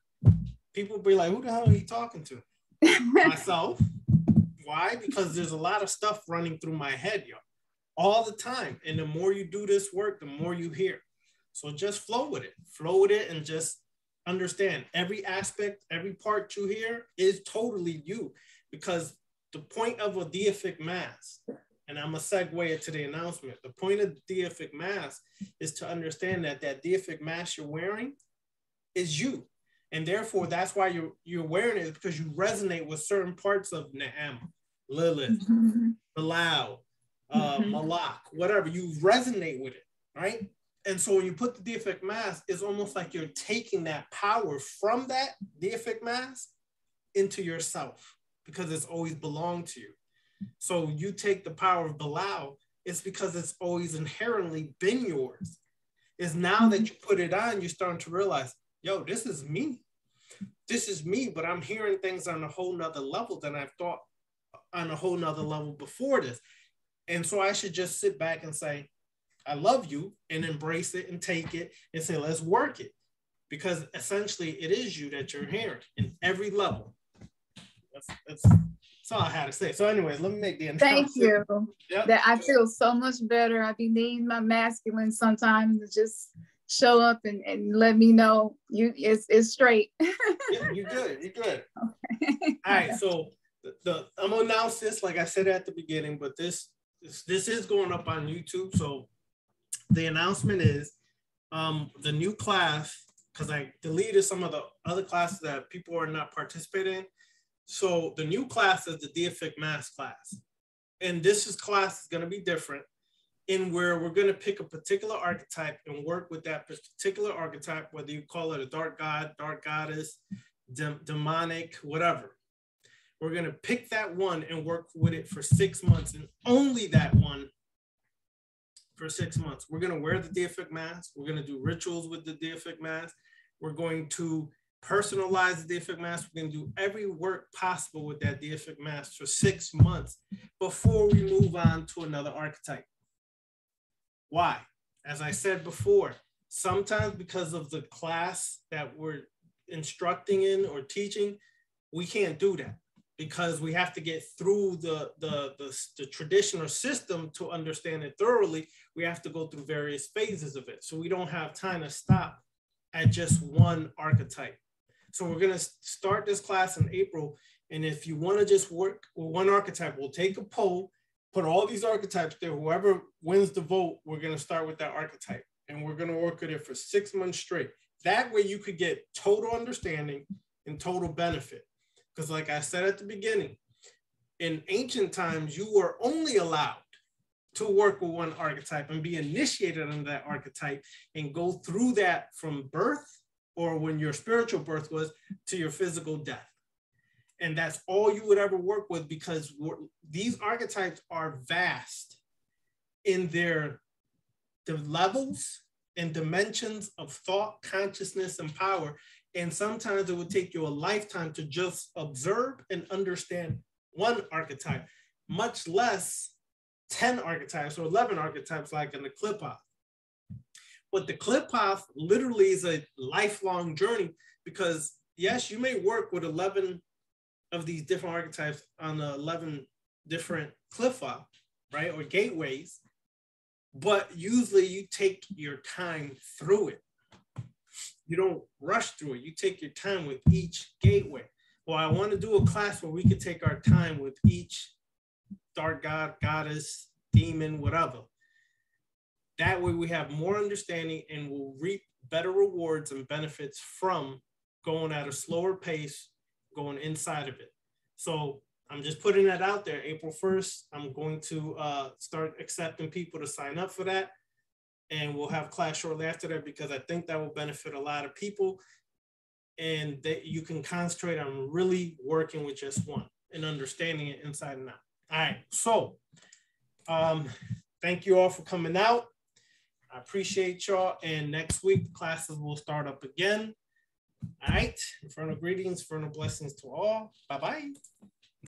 people be like, who the hell are you talking to? Myself. Why? Because there's a lot of stuff running through my head, yo, all the time. And the more you do this work, the more you hear. So just flow with it and just understand every aspect, every part you hear is totally you. Because the point of a deific mask, and I'm going to segue into the announcement, the point of the deific mask is to understand that that deific mask you're wearing is you. And therefore, that's why you're wearing it, because you resonate with certain parts of Naam, Lilith, Bilal, Malak, whatever. You resonate with it, right? And so when you put the deific mask, it's almost like you're taking that power from that deific mask into yourself, because it's always belonged to you. So you take the power of Bilal, it's because it's always inherently been yours. It's now that you put it on, you're starting to realize, yo, this is me. This is me, but I'm hearing things on a whole nother level than I've thought on a whole nother level before this. And so I should just sit back and say, I love you, and embrace it and take it and say, let's work it. Because essentially it is you that you're hearing in every level. That's all I had to say. So anyways, let me make the announcement. Thank you. Yep. That I feel so much better. I be needing my masculine sometimes to just show up and let me know it's straight. Yeah, you're good. Okay. All right. So I'm gonna announce this, like I said at the beginning, but this is going up on YouTube. So the announcement is the new class, because I deleted some of the other classes that people are not participating in. So the new class is the deific mask class. And this class is going to be different, in where we're going to pick a particular archetype and work with that particular archetype, whether you call it a dark god, dark goddess, demonic, whatever. We're going to pick that one and work with it for 6 months, and only that one for 6 months. We're going to wear the deific mask. We're going to do rituals with the deific mask. We're going to personalize the deific mask. We're going to do every work possible with that deific mask for 6 months before we move on to another archetype. Why? As I said before, sometimes because of the class that we're instructing in or teaching, we can't do that, because we have to get through the traditional system to understand it thoroughly. We have to go through various phases of it. So we don't have time to stop at just one archetype. So we're going to start this class in April. And if you want to just work with one archetype, we'll take a poll, put all these archetypes there. Whoever wins the vote, we're going to start with that archetype. And we're going to work with it for 6 months straight. That way you could get total understanding and total benefit. Because like I said at the beginning, in ancient times, you were only allowed to work with one archetype and be initiated in that archetype and go through that from birth, or when your spiritual birth was, to your physical death. And that's all you would ever work with, because these archetypes are vast in the levels and dimensions of thought, consciousness, and power. And sometimes it would take you a lifetime to just observe and understand one archetype, much less 10 archetypes or 11 archetypes like in the Clipper. But the clip path literally is a lifelong journey, because yes, you may work with 11 of these different archetypes on the 11 different clip path, right? Or gateways, but usually you take your time through it. You don't rush through it. You take your time with each gateway. Well, I want to do a class where we could take our time with each dark god, goddess, demon, whatever. That way we have more understanding and we'll reap better rewards and benefits from going at a slower pace, going inside of it. So I'm just putting that out there. April 1st, I'm going to start accepting people to sign up for that. And we'll have class shortly after that, because I think that will benefit a lot of people. And that you can concentrate on really working with just one and understanding it inside and out. All right, so thank you all for coming out. I appreciate y'all. And next week, the classes will start up again. All right, infernal greetings, infernal blessings to all. Bye-bye.